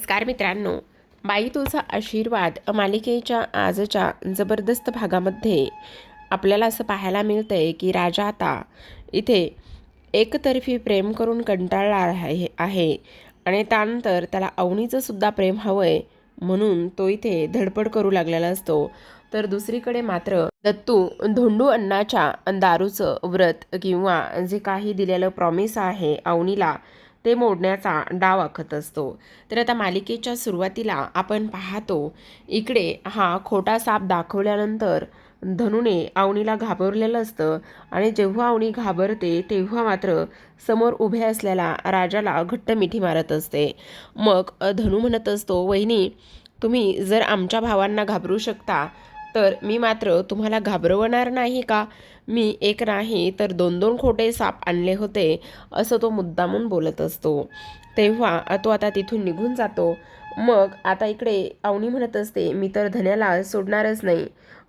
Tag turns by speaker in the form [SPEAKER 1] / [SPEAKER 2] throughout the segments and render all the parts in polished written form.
[SPEAKER 1] नमस्कार मित्रांनो, बाई तुझा आशीर्वाद मालिकेच्या आजच्या जबरदस्त भागामध्ये आपल्याला असं पाहायला मिळतंय की राजा आता इथे एकतर्फी प्रेम करून कंटाळला आहे आणि त्यानंतर त्याला अवनीचं सुद्धा प्रेम हवंय म्हणून तो इथे धडपड करू लागलेला असतो. तर दुसरीकडे मात्र दत्तू धोंडू अण्णाच्या दारूचं व्रत किंवा जे काही दिलेलं प्रॉमिस आहे अवनीला ते मोडण्याचा डाव आखत असतो. तर आता मालिकेच्या सुरुवातीला आपण पाहतो इकडे हा खोटा साप दाखवल्यानंतर धनुने अवनीला घाबरलेलं असतं आणि जेव्हा अवनी घाबरते तेव्हा मात्र समोर उभे असलेल्या राजाला घट्ट मिठी मारत असते. मग धनु म्हणत असतो, वहिनी तुम्ही जर आमच्या भावांना घाबरू शकता तर मी मात्र तुम्हाला घाबरवणार नाही का? मी एक नाही तर दोन दोन खोटे साप आणले होते असं तो मुद्दामून बोलत असतो. तेव्हा तो आता तिथून निघून जातो. मग आता इकडे अवनी म्हणत असते, मी तर धन्याला सोडणारच नाही.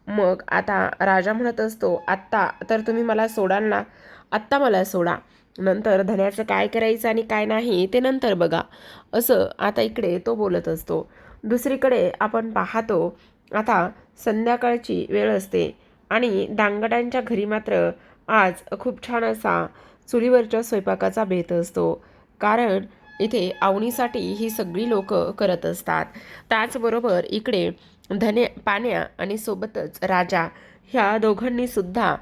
[SPEAKER 1] मग आता राजा म्हणत असतो, आत्ता तर तुम्ही मला सोडाल ना? आत्ता मला सोडा, नंतर धन्याचं काय करायचं आणि काय नाही ते नंतर बघा, असं आता इकडे तो बोलत असतो. दुसरीकडे आपण पाहतो आता संध्याकाळची वेळ असते आणि दांगडांच्या घरी मात्र आज खूप छान असा चुलीवरच्या स्वयंपाकाचा बेत असतो. कारण इथे अवनीसाठी ही सगळी लोक करत असतात. त्याचबरोबर इकडे धन्या पाण्या आणि सोबतच राजा ह्या दोघांनी सुद्धा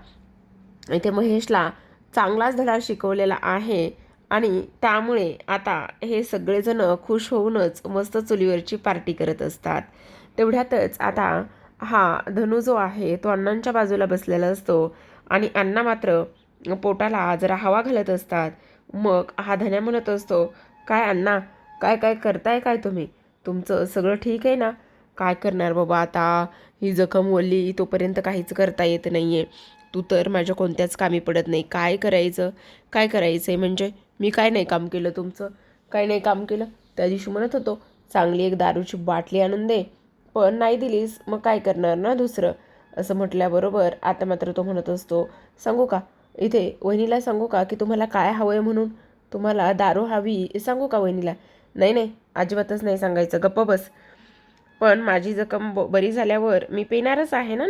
[SPEAKER 1] इथे महेशला चांगलाच धडा शिकवलेला आहे आणि त्यामुळे आता हे सगळेजण खुश होऊनच मस्त चुलीवरची पार्टी करत असतात. तेवढ्यातच आता हा धनु जो आहे तो अण्णांच्या बाजूला बसलेला असतो आणि अण्णा मात्र पोटाला जरा हवा घालत असतात. मग हा धन्या म्हणत असतो, काय अण्णा, काय काय करताय काय तुम्ही? तुमचं सगळं ठीक आहे ना? काय करणार बाबा आता, ही जखम ओली तोपर्यंत काहीच करता येत नाही आहे. तू तर माझ्या कोणत्याच कामी पडत नाही. काय करायचं, काय करायचं आहे म्हणजे? मी काय नाही काम केलं तुमचं? काय नाही काम केलं? त्या दिवशी म्हणत होतो चांगली एक दारूची बाटली आणून दे, पण नाही दिलीस, मग काय करणार ना दुसरं? असं म्हटल्याबरोबर आता मात्र तो म्हणत असतो, सांगू का इथे वहिनीला, सांगू का की तुम्हाला काय हवं आहे म्हणून? तुम्हाला दारू हवी सांगू का वहिनीला? नाही नाही, अजिबातच नाही सांगायचं, गप्प बस. पण माझी जखम बरी झाल्यावर मी पिणारच आहे ना,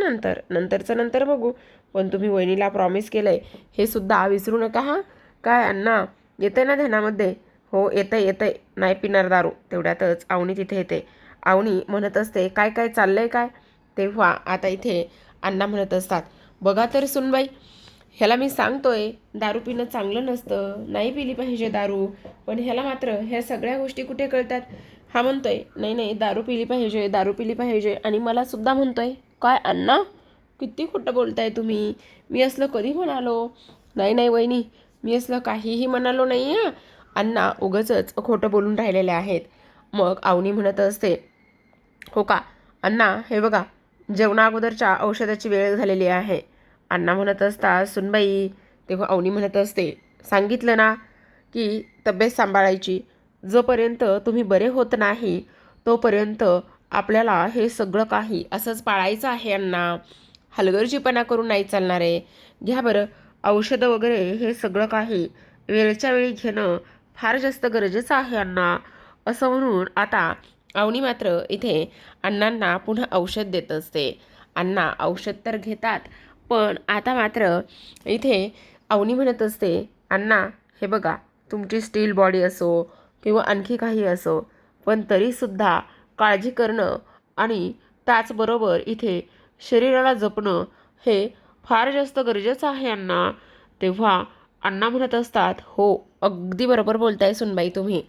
[SPEAKER 1] नंतरचं नंतर बघू. पण तुम्ही वहिनीला प्रॉमिस केलं आहे हे सुद्धा विसरू नका हां. काय अण्णा, येतं ना ध्यानामध्ये? हो येतंय, नाही पिणार दारू. तेवढ्यातच अवनी तिथे येते. अवनी म्हणत असते, काय काय चाललंय काय? तेव्हा आता इथे अण्णा म्हणत असतात, बघा तर सुनबाई, ह्याला मी सांगतोय दारू पिणं चांगलं नसतं, नाही पिली पाहिजे दारू, पण ह्याला मात्र ह्या सगळ्या गोष्टी कुठे कळतात? हा म्हणतोय नाही नाही, दारू पिली पाहिजे, दारू पिली पाहिजे, आणि मला सुद्धा म्हणतोय. काय अण्णा, किती खोटं बोलताय तुम्ही? मी असलं कधी म्हणालो? नाही नाही वहिनी, मी असलं काहीही म्हणालो नाही आहे. अण्णा उगाचच खोटं बोलून राहिलेले आहेत. मग अवनी म्हणत असते, हो का अण्णा, हे बघा जेवणा अगोदरच्या औषधाची वेळ झालेली आहे. अण्णा म्हणत असता, सुनबाई. तेव्हा अवनी म्हणत असते, सांगितलं ना की तब्येत सांभाळायची. जोपर्यंत तुम्ही बरे होत नाही तोपर्यंत आपल्याला हे सगळं काही असंच पाळायचं आहे अण्णा. हलगर्जीपणा करून नाही चालणार आहे. घ्या बरं औषधं वगैरे, हे सगळं काही वेळच्या वेळी घेणं फार जास्त गरजेचं आहे अण्णा. असं म्हणून आता अवनी मात्र इथे अण्णांना पुन्हा औषध देत असते. अण्णा औषध तर घेतात, पण आता मात्र इथे अवनी म्हणत असते, अण्णा हे बघा, तुमची स्टील बॉडी असो किंवा आणखी काही असो, पण तरीसुद्धा काळजी करणं आणि त्याचबरोबर इथे शरीराला जपणं हे फार जास्त गरजेचं आहे अण्णा. तेव्हा अण्णा म्हणत असतात, हो अगदी बरोबर बोलताय सुनबाई तुम्ही.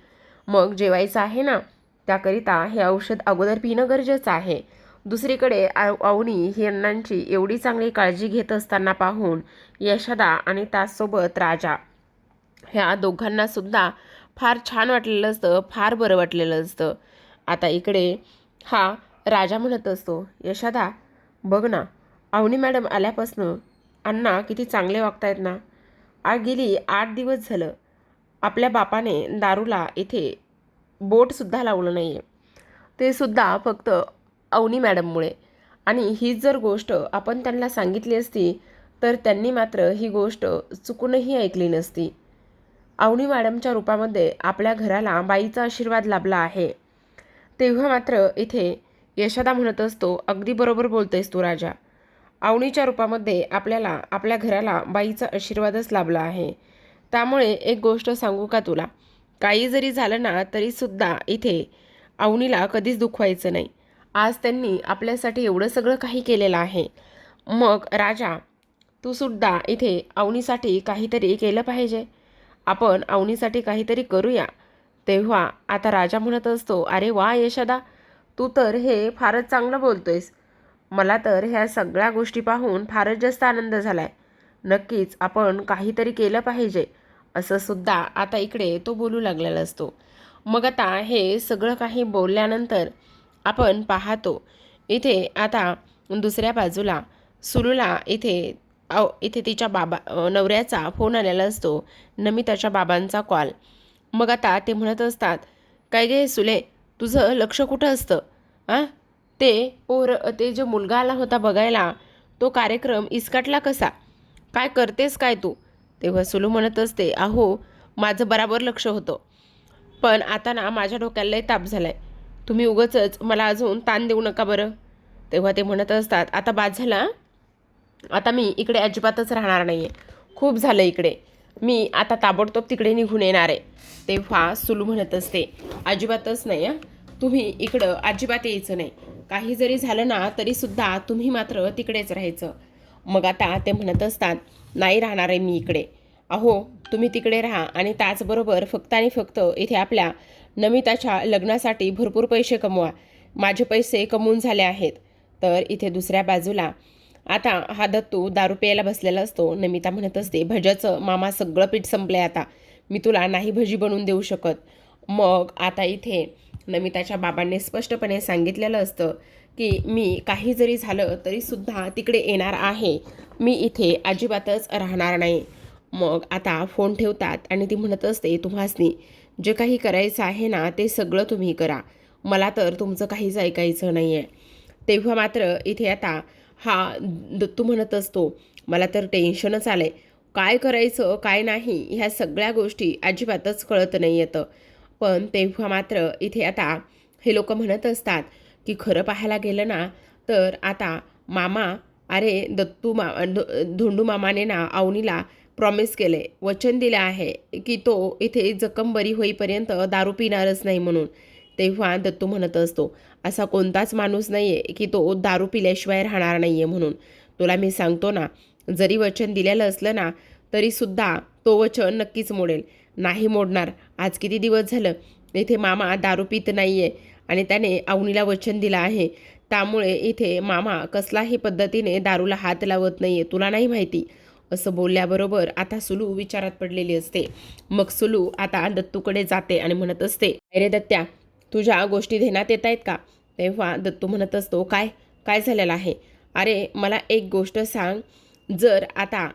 [SPEAKER 1] मग जेवायचं आहे ना, त्याकरिता हे औषध अगोदर पिणं गरजेचं आहे. दुसरीकडे अवनी ही अण्णांची एवढी चांगली काळजी घेत असताना पाहून यशोदा आणि त्याचसोबत राजा ह्या दोघांना सुद्धा फार छान वाटलेलं असतं, फार बरं वाटलेलं असतं. आता इकडे हा राजा म्हणत असतो, यशोदा बघ ना, अवनी मॅडम आल्यापासनं अण्णा किती चांगले वागतायत ना. गेली 8 दिवस झालं आपल्या बापाने दारूला इथे बोटसुद्धा लावलं नाही आहे, ते सुद्धा फक्त अवनी मॅडममुळे. आणि हीच जर गोष्ट आपण त्यांना सांगितली असती तर त्यांनी मात्र ही गोष्ट चुकूनही ऐकली नसती. अवनी मॅडमच्या रूपामध्ये आपल्या घराला बाईचा आशीर्वाद लाभला आहे. तेव्हा मात्र इथे यशोदा म्हणत असतो, अगदी बरोबर बोलतेस तू राजा. अवनीच्या रूपामध्ये आपल्याला आपल्या घराला बाईचा आशीर्वादच लाभला आहे. त्यामुळे एक गोष्ट सांगू का तुला, काही जरी झालं ना तरीसुद्धा इथे अवनीला कधीच दुखवायचं नाही. आज त्यांनी आपल्यासाठी एवढं सगळं काही केलेलं आहे. मग राजा, तू सुद्धा इथे अवनीसाठी काहीतरी केलं पाहिजे. आपण अवनीसाठी काहीतरी करूया. तेव्हा आता राजा म्हणत असतो, अरे वा यशोदा, तू तर हे फारच चांगलं बोलतोयस. मला तर ह्या सगळ्या गोष्टी पाहून फारच जास्त आनंद झालाय. नक्कीच आपण काहीतरी केलं पाहिजे, असं सुद्धा आता इकडे तो बोलू लागलेला असतो. मग आता हे सगळं काही बोलल्यानंतर आपण पाहतो इथे आता दुसऱ्या बाजूला सुलूला इथे तिच्या नवऱ्याचा फोन आलेला असतो, नमिताच्या बाबांचा कॉल. मग आता ते म्हणत असतात, काय गे सुले, तुझं लक्ष कुठं असतं? ते जो मुलगा आला होता बघायला, तो कार्यक्रम इस्काटला कसा? काय करतेस काय तू? तेव्हा सुलू म्हणत असते, अहो माझं बराबर लक्ष होतं, पण आता ना माझ्या डोक्याला लय ताप झालाय. तुम्ही उगाचच मला अजून ताण देऊ नका बरं. तेव्हा ते म्हणत असतात, आता बाद झाला, आता मी इकडे अजिबातच राहणार नाही आहे. खूप झालं इकडे, मी आता ताबडतोब तिकडे निघून येणार आहे. तेव्हा सुलू म्हणत असते, अजिबातच नाही तुम्ही इकडं अजिबात यायचं नाही. काही जरी झालं ना तरीसुद्धा तुम्ही मात्र तिकडेच राहायचं. मग आता ते म्हणत असतात, नाही राहणार आहे मी इकडे. अहो तुम्ही तिकडे राहा आणि त्याचबरोबर फक्त आणि फक्त इथे आपल्या नमिताच्या लग्नासाठी भरपूर पैसे कमवा. माझे पैसे कमवून झाले आहेत. तर इथे दुसऱ्या बाजूला आता हा दत्तू दारू प्यायला बसलेला असतो. नमिता म्हणत असते, भज्याचं मामा सगळं पीठ संपलंय, आता मी तुला नाही भजी बनवून देऊ शकत. मग आता इथे नमिताच्या बाबांनी स्पष्टपणे सांगितलेलं असतं की मी काही जरी झालं तरीसुद्धा तिकडे येणार आहे, मी इथे अजिबातच राहणार नाही. मग आता फोन ठेवतात आणि ती म्हणत असते, तुम्हासनी जे काही करायचं आहे ना ते सगळं तुम्ही करा, मला तर तुमचं काहीच ऐकायचं नाही आहे. तेव्हा मात्र इथे आता हा दत्तू म्हणत असतो, मला तर टेन्शनच आलंय, काय करायचं काय नाही ह्या सगळ्या गोष्टी अजिबातच कळत नाही येतं. पण तेव्हा मात्र इथे आता हे लोक म्हणत असतात की खरं पाहायला गेलं ना तर आता मामा, अरे धोंडू मामाने ना अवनीला प्रॉमिस केले, वचन दिले आहे की तो इथे जखम बरी होईपर्यंत दारू पिणारच नाही म्हणून. तेव्हा दत्तू म्हणत असतो, असा कोणताच माणूस नाही आहे की तो दारू पिल्याशिवाय राहणार नाही आहे म्हणून. तुला मी सांगतो ना, जरी वचन दिलेलं असलं ना तरीसुद्धा तो वचन नक्कीच मोडेल, नाही मोडणार. आज किती दिवस झालं इथे मामा दारू पित नाही आहे आणि त्याने अवनीला वचन दिलं आहे, त्यामुळे इथे मामा कसलाही पद्धतीने दारूला हात लावत नाही आहे, तुला नाही माहिती. असं बोलल्याबरोबर आता सुलू विचारात पडलेली असते. मग सुलू आता दत्तूकडे जाते आणि म्हणत असते, अरे दत्त्या, तुझ्या गोष्टी ध्यानात येत आहेत का? तेव्हा दत्तू म्हणत असतो, काय काय झालेलं आहे? अरे मला एक गोष्ट सांग, जर आता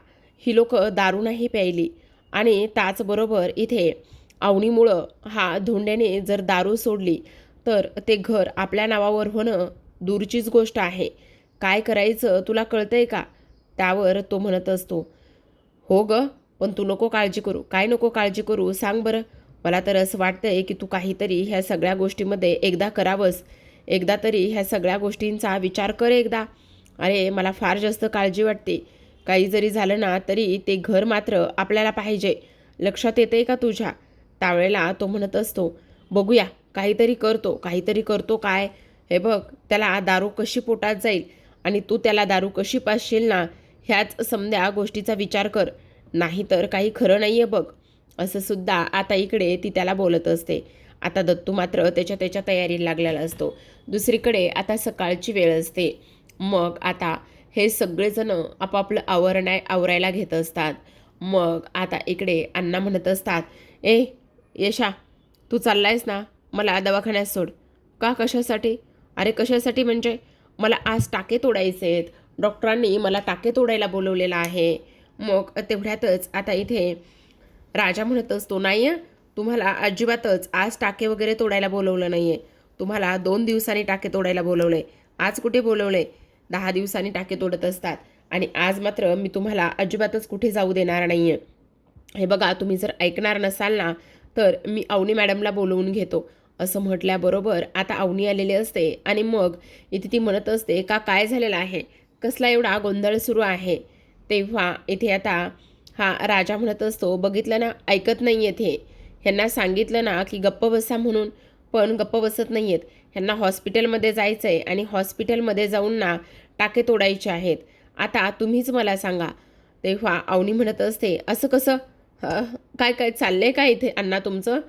[SPEAKER 1] ही लोक दारू नाही प्यायली आणि त्याचबरोबर इथे अवनीमुळं हा धोंड्याने जर दारू सोडली तर ते घर आपल्या नावावर होणं दूरचीच गोष्ट आहे. काय करायचं तुला कळतंय का? त्यावर तो म्हणत असतो, हो ग, पण तू नको काळजी करू. काय नको काळजी करू सांग बरं. मला तर असं वाटतंय की तू काहीतरी ह्या सगळ्या गोष्टीमध्ये एकदा करावंस, एकदा तरी ह्या सगळ्या गोष्टींचा विचार कर एकदा. अरे मला फार जास्त काळजी वाटते. काही जरी झालं ना तरी ते घर मात्र आपल्याला पाहिजे, लक्षात येते का तुझ्या? त्यावेळेला तो म्हणत असतो, बघूया काहीतरी करतो काय. हे बघ, त्याला दारू कशी पोटात जाईल आणि तू त्याला दारू कशी पाजशील ना, ह्याच समध्या गोष्टीचा विचार कर, नाहीतर काही खरं नाही आहे बघ. असं सुद्धा आता इकडे ती त्याला बोलत असते. आता दत्तू मात्र त्याच्या तयारीला लागलेला असतो. दुसरीकडे आता सकाळची वेळ असते. मग आता हे सगळेजण आपापलं आवरायला घेत असतात. मग आता इकडे अण्णा म्हणत असतात, ए यशा, तू चाललायस ना, मला दवाखान्यात सोड. का, कशासाठी? अरे कशासाठी म्हणजे मला आज टाके तोडायचे आहेत, डॉक्टरांनी मला टाके तोडायला बोलवलेलं आहे. मग तेवढ्यातच आता इथे राजा म्हणत असतो, नाही तुम्हाला अजिबातच आज टाके वगैरे तोडायला बोलवलं नाही आहे, तुम्हाला 2 दिवसांनी टाके तोडायला बोलवलं आहे. आज कुठे बोलवलं आहे? 10 दिवसांनी टाके तोडत असतात आणि आज मात्र मी तुम्हाला अजिबातच कुठे जाऊ देणार नाही आहे. हे बघा, तुम्ही जर ऐकणार नसाल ना तर मी अवनी मॅडमला बोलवून घेतो, असं म्हटल्याबरोबर आता अवनी आलेली असते आणि मग इथे ती म्हणत असते का काय झालेलं आहे, कसला एवढा गोंधळ सुरू आहे. तेव्हा इथे आता हा राजा म्हणत असतो, बघितलं ना, ऐकत नाही आहेत हे. ह्यांना सांगितलं ना की गप्प बसा म्हणून, पण गप्प बसत नाही आहेत. ह्यांना हॉस्पिटलमध्ये जायचं आहे आणि हॉस्पिटलमध्ये जाऊन ना टाके तोडायचे आहेत. आता तुम्हीच मला सांगा. तेव्हा अवनी म्हणत असते, असं कसं? काय काय चाललंय का इथे अण्णा तुमचं?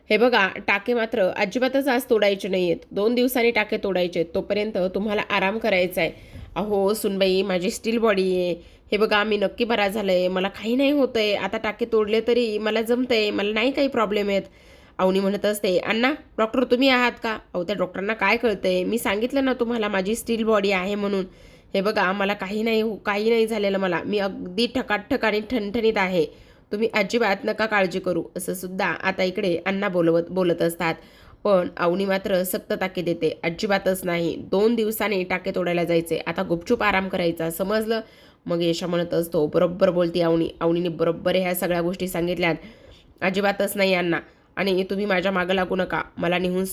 [SPEAKER 1] हे बघा, टाके मात्र अजिबातच आज तोडायचे नाही आहेत. 2 दिवसांनी टाके तोडायचे आहेत. तोपर्यंत तुम्हाला आराम करायचा आहे. अहो सुनबाई, माझी स्टील बॉडी आहे. हे बघा, मी नक्की बरा झालंय, मला काही नाही होतंय. आता टाके तोडले तरी मला जमतंय, मला नाही काही प्रॉब्लेम आहेत. अवनी म्हणत असते, अण्णा डॉक्टर तुम्ही आहात का? अहो त्या डॉक्टरांना काय कळतंय? मी सांगितलं ना तुम्हाला माझी स्टील बॉडी आहे म्हणून. हे बघा, मला काही नाही झालेलं मला. मी अगदी ठकाठक आणि ठणठणीत आहे. तुम्ही अजिबात नका काळजी करू, असं सुद्धा आता इकडे अण्णा बोलत असतात. पण अवनी मात्र सक्त ताकीद देते, अजिबातच नाही. 2 दिवसांनी टाके तोडायला जायचे, आता गुपचूप आराम करायचा, समजलं? मग यशा म्हणत असतो, बरोबर बोलती अवनी. अवनीने बरोबर ह्या सगळ्या गोष्टी सांगितल्यात. अजिबातच नाही अण्णा, आणि तुम्ही माझ्या मागं लागू नका, मला नेहून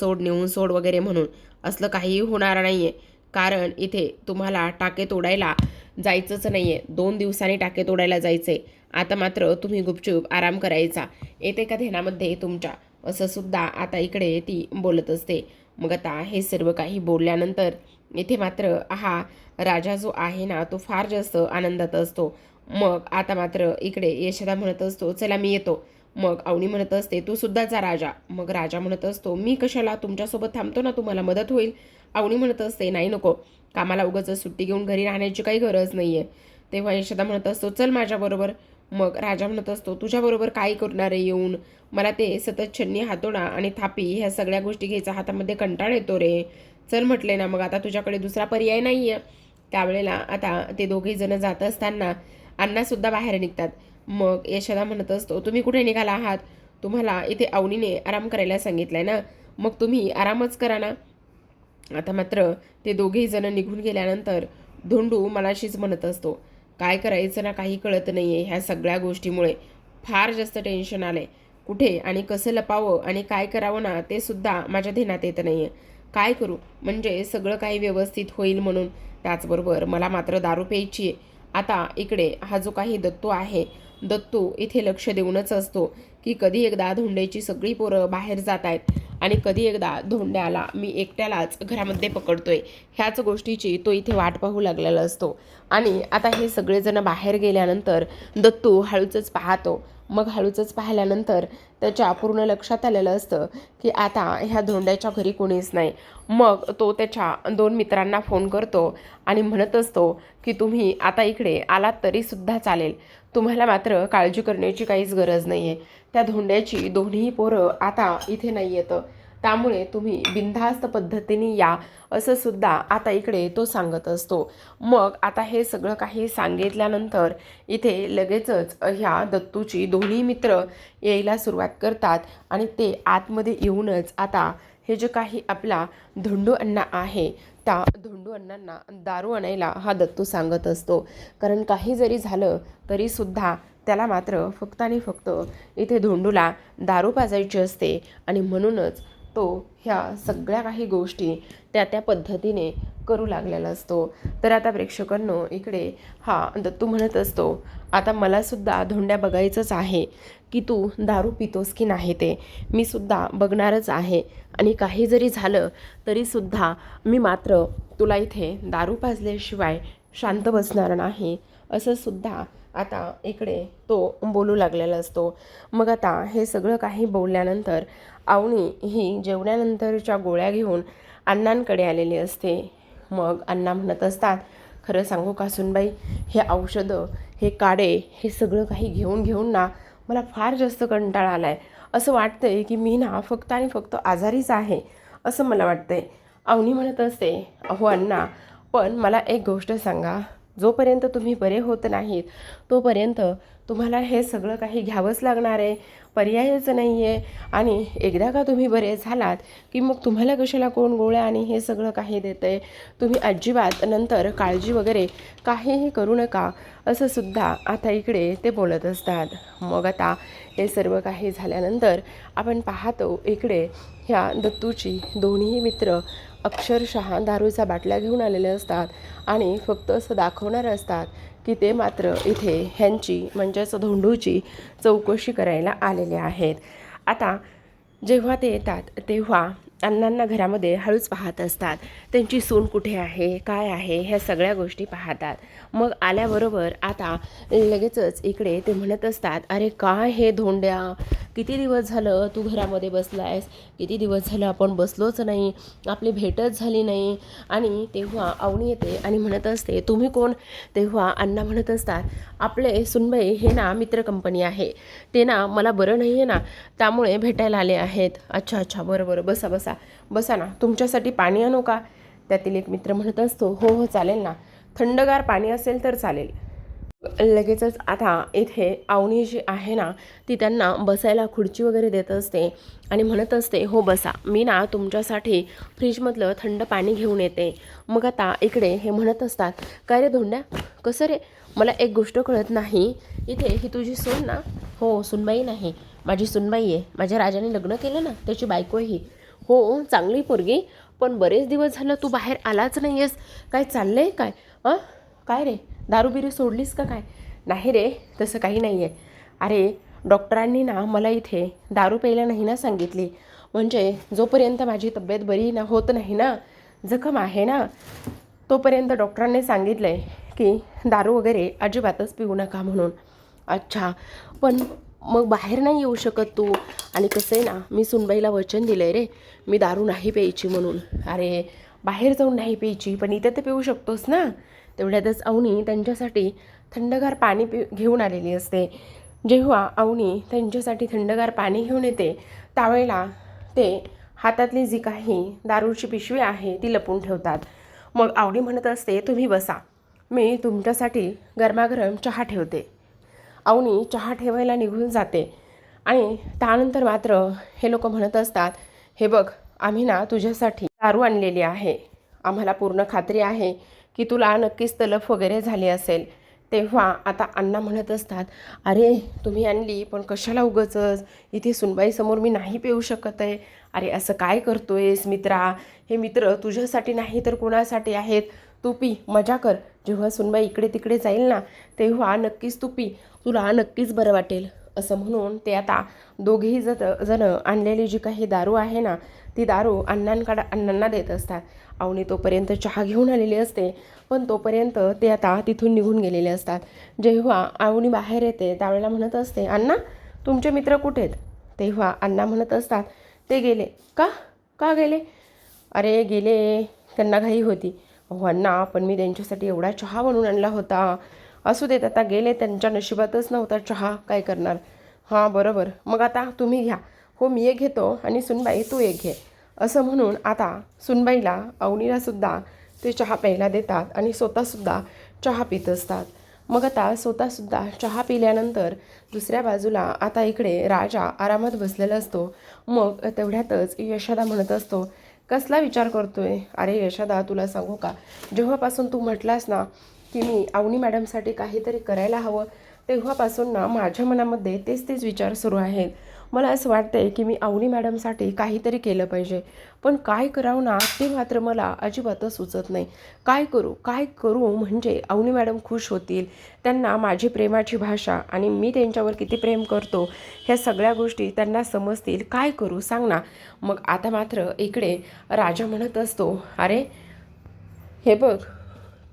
[SPEAKER 1] सोड वगैरे म्हणून. असलं काहीही होणार नाहीये, कारण इथे तुम्हाला टाके तोडायला जायचंच नाहीये. 2 दिवसांनी टाके तोडायला जायचे. आता मात्र तुम्ही गुपचूप आराम करायचा, येते का ध्यानामध्ये तुमच्या? असं सुद्धा आता इकडे ती बोलत असते. मग आता हे सर्व काही बोलल्यानंतर इथे मात्र हा राजा जो आहे ना, तो फार जास्त आनंदात असतो. मग आता मात्र इकडे यशोदा म्हणत असतो, चला मी येतो. मग अवनी म्हणत असते, तू सुद्धा जा राजा. मग राजा म्हणत असतो, मी कशाला, तुमच्यासोबत थांबतो ना, तुम्हाला मदत होईल. अवनी म्हणत असते, नाही नको, कामाला उगाच सुट्टी घेऊन घरी राहण्याची काही गरज नाही आहे. तेव्हा यशोदा म्हणत असतो, चल माझ्याबरोबर. मग राजा म्हणत असतो, तुझ्याबरोबर काय करणार आहे येऊन? मला ते सतत छन्नी, हातोडा आणि थापी ह्या सगळ्या गोष्टी घ्यायचा हातामध्ये कंटाळ येतो रे. चल म्हटले ना, मग आता तुझ्याकडे दुसरा पर्याय नाही आहे. त्यावेळेला आता ते दोघे जण जात असताना अण्णासुद्धा बाहेर निघतात. मग यशोदा म्हणत असतो, तुम्ही कुठे निघाला आहात? तुम्हाला इथे अवनीने आराम करायला सांगितलंय ना, मग तुम्ही आरामच करा ना. आता मात्र ते दोघेही जण निघून गेल्यानंतर धोंडू मनाशीच म्हणत असतो, काय करायचं ना काही कळत नाही आहे. ह्या सगळ्या गोष्टीमुळे फार जास्त टेन्शन आलं आहे. कुठे आणि कसं लपावं आणि काय करावं ना ते सुद्धा माझ्या ध्यानात येत नाही आहे. काय करू म्हणजे सगळं काही व्यवस्थित होईल म्हणून. त्याचबरोबर मला मात्र दारू प्यायची आहे. आता इकडे हा जो काही दत्तू आहे, दत्तू इथे लक्ष देऊनच असतो की कधी एकदा धोंड्याची सगळी पोरं बाहेर जात आहेत आणि कधी एकदा धोंड्याला मी एकट्यालाच घरामध्ये पकडतोय. ह्याच गोष्टीची तो इथे वाट पाहू लागलेला असतो. आणि आता हे सगळेजण बाहेर गेल्यानंतर दत्तू हळूच पाहतो. मग हळूच पाहिल्यानंतर त्याच्या पूर्ण लक्षात आलेलं असतं की आता ह्या धोंड्याच्या घरी कोणीच नाही. मग तो त्याच्या 2 मित्रांना फोन करतो आणि म्हणत असतो की तुम्ही आता इकडे आलात तरीसुद्धा चालेल, तुम्हाला मात्र काळजी करण्याची काहीच गरज नाही आहे. त्या धोंड्याची दोन्ही पोरं आता इथे नाही येतं, त्यामुळे तुम्ही बिनधास्त पद्धतीने या, असं सुद्धा आता इकडे तो सांगत असतो. मग आता हे सगळं काही सांगितल्यानंतर इथे लगेचच ह्या दत्तूची दोन्ही मित्र यायला सुरुवात करतात आणि ते आतमध्ये येऊनच आता हे जे काही आपला धोंडू अण्णा आहे, त्या धोंडू अण्णांना दारू आणायला हा दत्तू सांगत असतो. कारण काही जरी झालं तरीसुद्धा त्याला मात्र फक्त आणि फक्त इथे धोंडूला दारू पाजायची असते आणि म्हणूनच तो ह्या सगळ्या काही गोष्टी त्या पद्धतीने करू लागलेला असतो. तर आता प्रेक्षकांनो इकडे हा दत्तू म्हणत असतो, आता मलासुद्धा धोंड्या बघायचंच आहे की तू दारू पितोस की नाही ते मी सुद्धा बघणारच आहे. आणि काही जरी झालं तरीसुद्धा मी मात्र तुला इथे दारू पाजल्याशिवाय शांत बसणार नाही, असं सुद्धा आता इकडे तो बोलू लागलेला असतो. मग आता हे सगळं काही बोलल्यानंतर अवनी ही जेवल्यानंतरच्या गोळ्या घेऊन अण्णांकडे आलेली असते. मग अण्णा म्हणत असतात, खरं सांगू का सुनबाई, हे औषधं, हे काढे, हे सगळं काही घेऊन ना मला फार जास्त कंटाळा आला आहे. असं वाटतंय की मी ना फक्त आणि फक्त आजारीच आहे, असं मला वाटतंय. अवनी म्हणत असते, अहो अण्णा, पण मला एक गोष्ट सांगा, जोपर्यंत तुम्ही बरे होत नाहीत तोपर्यंत तुम्हाला हे सगळं काही घ्यावंच लागणार आहे, पर्यायच नाही आहे. आणि एकदा का तुम्ही बरे झालात की मग तुम्हाला कशाला कोण गोळ्या आणि हे सगळं काही देतं आहे. तुम्ही अजिबात नंतर काळजी वगैरे काहीही करू नका, असं सुद्धा आता इकडे ते बोलत असतात. मग आता हे सर्व काही झाल्यानंतर आपण पाहतो इकडे ह्या दत्तूची दोन्ही मित्र अक्षरशः दारूचा बाटल्या घेऊन आलेले असतात आणि फक्त असं दाखवणार असतात की ते मात्र इथे ह्यांची म्हणजेच धोंडूची चौकशी करायला आलेले आहेत. आता जेव्हा ते येतात तेव्हा अण्णांना घरामध्ये हळूच पाहत असतात. त्यांची सून कुठे आहे, काय आहे, ह्या सगळ्या गोष्टी पाहतात. मग आल्याबरोबर आता लगेचच इकडे ते म्हणत असतात, अरे काय हे धोंड्या, किती दिवस झालं तू घरामध्ये बसला आहेस, किती दिवस झालं आपण बसलोच नाही, आपली भेटच झाली नाही. आणि तेव्हा अवनी येते आणि म्हणत असते, तुम्ही कोण? तेव्हा अण्णा म्हणत असतात, आपले सुनबाई हे ना मित्र कंपनी आहे, ते ना मला बरं नाही आहे ना, त्यामुळे भेटायला आले आहेत. अच्छा अच्छा, बरं बरं, बसा बसा बसा ना, तुमच्यासाठी पाणी आणू का? त्यातील एक मित्र म्हणत असतो, हो हो चालेल ना, थंडगार पाणी असेल तर चालेल. लगेचच आता इथे अवनी जी आहे ना, ती त्यांना बसायला खुर्ची वगैरे देत असते आणि म्हणत असते, हो बसा, मी ना तुमच्यासाठी फ्रीजमधलं थंड पाणी घेऊन येते. मग आता इकडे हे म्हणत असतात, काय रे धोंड्या, कसं रे, मला एक गोष्ट कळत नाही, इथे ही तुझी सून ना? हो, सुनबाई नाही, माझी सुनबाई आहे, माझ्या राजाने लग्न केलं ना, त्याची बायको ही. हो, चांगली पोरगी, पण बरेच दिवस झालं तू बाहेर आलाच नाही आहेस, काय चाललं आहे काय? काय रे, दारू बिरू सोडलीस का काय? नाही रे, तसं काही नाही आहे. अरे डॉक्टरांनी ना मला इथे दारू प्यायला नाही ना सांगितली, म्हणजे जोपर्यंत माझी तब्येत बरी ना होत नाही ना, जखम आहे ना, तोपर्यंत डॉक्टरांनी सांगितलं आहे की दारू वगैरे अजिबातच पिऊ नका म्हणून. अच्छा, पण मग बाहेर नाही येऊ शकत तू? आणि कसं आहे ना, मी सुनबाईला वचन दिलं आहे रे, मी दारू नाही प्यायची म्हणून. अरे बाहेर जाऊन नाही प्यायची, पण इथे तर पिऊ शकतोस ना. तेवढ्यातच अवनी त्यांच्यासाठी थंडगार पाणी घेऊन आलेली असते. जेव्हा अवनी त्यांच्यासाठी थंडगार पाणी घेऊन येते त्यावेळेला ते हातातली जी काही दारूची पिशवी आहे ती लपून ठेवतात. मग अवनी म्हणत असते, तुम्ही बसा, मी तुमच्यासाठी गरमागरम चहा ठेवते. अवनी चहा ठेवायला निघून जाते आणि त्यानंतर मात्र हे लोक म्हणत असतात, हे बघ, आम्ही ना तुझ्यासाठी दारू आणलेली आहे, आम्हाला पूर्ण खात्री आहे की तुला नक्कीच तलफ वगैरे झाली असेल. तेव्हा आता अण्णा म्हणत असतात, अरे तुम्ही आणली, पण कशाला उगाचच, इथे सुनबाईसमोर मी नाही पिऊ शकत आहे. अरे असं काय करतोयस मित्रा, हे मित्र तुझ्यासाठी नाही तर कोणासाठी आहेत, तू पी, मजा कर, जेव्हा सुनबाई इकडे तिकडे जाईल ना तेव्हा नक्कीच तू पी, तुला नक्कीच बरं वाटेल. असं म्हणून ते आता दोघेही जण आणलेली जी काही दारू आहे ना ती दारू अण्णांना देत असतात. अवनी तोपर्यंत चहा घेऊन आलेली असते, पण तोपर्यंत ते आता तिथून निघून गेलेले असतात. जेव्हा अवनी बाहेर येते त्यावेळेला म्हणत असते, अण्णा तुमचे मित्र कुठे आहेत? तेव्हा अण्णा म्हणत असतात, ते गेले. का का गेले? अरे गेले, त्यांना घाई होती. अहो अण्णा, पण मी त्यांच्यासाठी एवढा चहा बनवून आणला होता. असू देत, आता गेले, त्यांच्या नशिबातच नव्हता चहा, काय करणार. हां बरोबर, मग आता तुम्ही घ्या. हो मी एक घेतो आणि सुनबाई तू एक घे. असं म्हणून आता सुनबाईला अवनीलासुद्धा ते चहा प्यायला देतात आणि स्वतःसुद्धा चहा पित असतात. मग आता स्वतःसुद्धा चहा पिल्यानंतर दुसऱ्या बाजूला आता इकडे राजा आरामात बसलेला असतो. मग तेवढ्यातच यशोदा म्हणत असतो, कसला विचार करतोय? अरे यशोदा, तुला सांगू का, जेव्हापासून तू म्हटलास ना की मी अवनी मॅडमसाठी काहीतरी करायला हवं, तेव्हापासून ना माझ्या मनामध्ये तेच विचार सुरू आहेत. मला असं वाटतंय की मी अवनी मॅडमसाठी काहीतरी केलं पाहिजे, पण काय करावं ना ते मात्र मला अजिबातच सुचत नाही. काय करू म्हणजे अवनी मॅडम खुश होतील, त्यांना माझी प्रेमाची भाषा आणि मी त्यांच्यावर किती प्रेम करतो ह्या सगळ्या गोष्टी त्यांना समजतील. काय करू सांग ना. मग आता मात्र इकडे राजा म्हणत असतो, अरे हे बघ,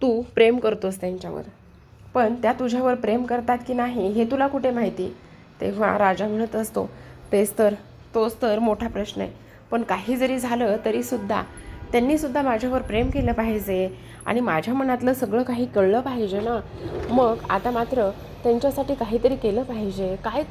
[SPEAKER 1] तू प्रेम करतोस त्यांच्यावर, पण त्या तुझ्यावर प्रेम करतात की नाही हे तुला कुठे माहिती? तेव्हा राजा म्हणत असतो, तोच तर मोठा प्रश्न आहे. पण काही जरी झालं तरीसुद्धा त्यांनीसुद्धा माझ्यावर प्रेम केलं पाहिजे आणि माझ्या मनातलं सगळं काही कळलं पाहिजे ना. मग आता मात्र त्यांच्यासाठी काहीतरी केलं पाहिजे. काय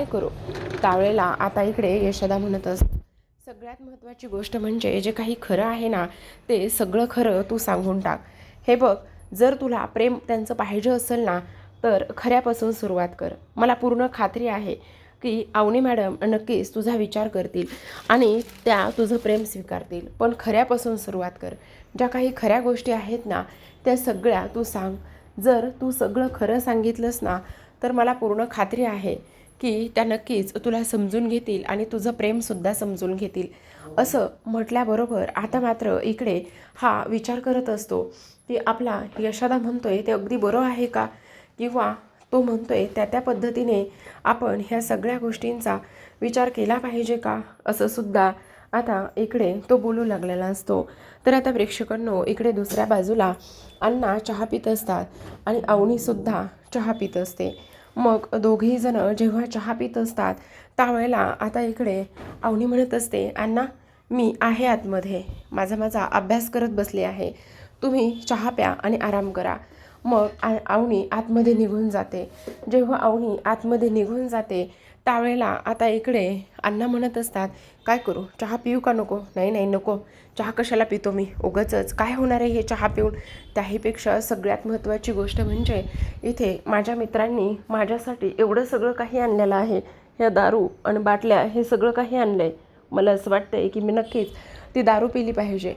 [SPEAKER 1] करू? त्यावेळेला आता इकडे यशोदा म्हणत असते, सगळ्यात महत्त्वाची गोष्ट म्हणजे जे काही खरं आहे ना ते सगळं खरं तू सांगून टाक. हे बघ, जर तुला प्रेम त्यांचं पाहिजे असेल ना तर खऱ्यापासून सुरुवात कर. मला पूर्ण खात्री आहे की अवनी मॅडम नक्कीच तुझा विचार करतील आणि त्या तुझं प्रेम स्वीकारतील. पण खऱ्यापासून सुरुवात कर. ज्या काही खऱ्या गोष्टी आहेत ना त्या सगळ्या तू सांग. जर तू सगळं खरं सांगितलंस ना तर मला पूर्ण खात्री आहे की त्या नक्कीच तुला समजून घेतील आणि तुझं प्रेमसुद्धा समजून घेतील. असं म्हटल्याबरोबर आता मात्र इकडे हा विचार करत असतो की आपला यशोदा म्हणतोय ते अगदी बरं आहे का, किंवा तो म्हणतोय त्या पद्धतीने आपण ह्या सगळ्या गोष्टींचा विचार केला पाहिजे का, असं सुद्धा आता इकडे तो बोलू लागलेला असतो. तर आता प्रेक्षकांनो इकडे दुसऱ्या बाजूला अण्णा चहा पित असतात आणि अवनीसुद्धा चहा पित असते. मग दोघेही जण जेव्हा चहा पित असतात त्यावेळेला आता इकडे अवनी म्हणत असते, अण्णा मी आहे आतमध्ये, माझा अभ्यास करत बसले आहे, तुम्ही चहा प्या आणि आराम करा. मग अवनी आतमध्ये निघून जाते. जेव्हा अवनी आतमध्ये निघून जाते त्यावेळेला आता इकडे अण्णा म्हणत असतात, काय करू, चहा पिऊ का नको? नाही नाही नको, चहा कशाला पितो मी उगाचच, काय होणार आहे हे चहा पिऊन. त्याहीपेक्षा सगळ्यात महत्त्वाची गोष्ट म्हणजे इथे माझ्या मित्रांनी माझ्यासाठी एवढं सगळं काही आणलेलं आहे, ह्या दारू आणि बाटल्या हे सगळं काही आणलं आहे. मला असं वाटतं आहे की मी नक्कीच ती दारू पिली पाहिजे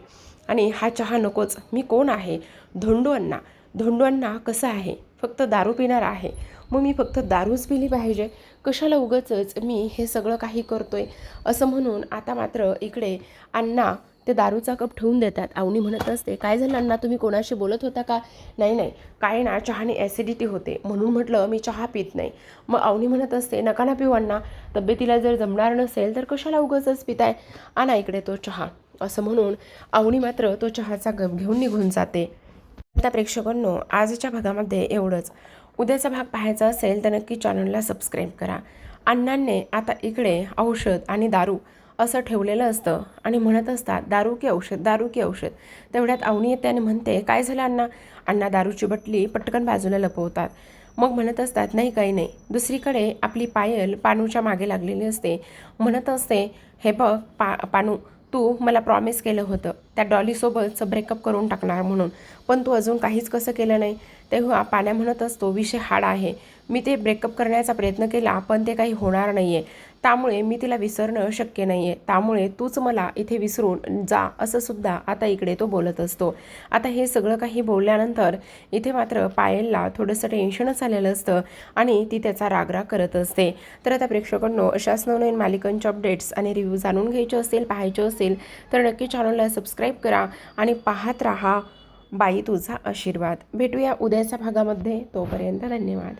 [SPEAKER 1] आणि हा चहा नकोच. मी कोण आहे? धोंडू अण्णा. धोंडू अण्णा कसं आहे, फक्त दारू पिणार आहे. मग मी फक्त दारूच पिली पाहिजे, कशाला उगाचच मी हे सगळं काही करतोय, असं म्हणून आता मात्र इकडे अण्णा ते दारूचा कप ठेवून देतात. अवनी म्हणत असते, काय झालं अण्णा, तुम्ही कोणाशी बोलत होता का? नाही नाही, काय ना चहाने ॲसिडिटी होते म्हणून म्हटलं मी चहा पित नाही. मग अवनी म्हणत असते, नका ना पिऊ अण्णा, तब्येतीला जर जमणार नसेल तर कशाला उगाचच पिताय, आणा इकडे तो चहा, असं म्हणून अवनी मात्र तो चहाचा कप घेऊन निघून जाते. आता प्रेक्षकांनो आजच्या भागामध्ये एवढंच. उद्याचा भाग पाहायचा असेल तर नक्की चॅनलला सबस्क्राईब करा. अण्णांनी आता इकडे औषध आणि दारू असं ठेवलेलं असतं आणि म्हणत असतात, दारू की औषध, दारू की औषध. तेवढ्यात अवनी येते आणि म्हणते, काय झालं अण्णा? अण्णा दारूची बाटली पटकन बाजूला लपवतात. मग म्हणत असतात, नाही काही नाही. दुसरीकडे आपली पायल पानूच्या मागे लागलेली असते. म्हणत असते, हे बघ पानू, तू मला प्रॉमिस केलं होतं त्या डॉलीसोबतचं ब्रेकअप करून टाकणार म्हणून, पण तू अजून काहीच कसं केलं नाही. तेव्हा पाण्या म्हणत असतो, विषय हाड आहे, मी ते ब्रेकअप करण्याचा प्रयत्न केला पण ते काही होणार नाही आहे, त्यामुळे मी तिला विसरणं शक्य नाही आहे, त्यामुळे तूच मला इथे विसरून जा, असं सुद्धा आता इकडे तो बोलत असतो. आता हे सगळं काही बोलल्यानंतर इथे मात्र पायलला थोडंसं टेन्शनच आलेलं असतं आणि ती त्याचा रागराग करत असते. तर आता प्रेक्षकांनो अशाच नवनवीन मालिकांचे अपडेट्स आणि रिव्ह्यू जाणून घ्यायचे असतील, पाहायचे असेल तर नक्की चॅनलला सबस्क्राईब करा आणि पाहत राहा बाई तुझा आशीर्वाद. भेटूया उद्याच्या भागामध्ये. तोपर्यंत धन्यवाद.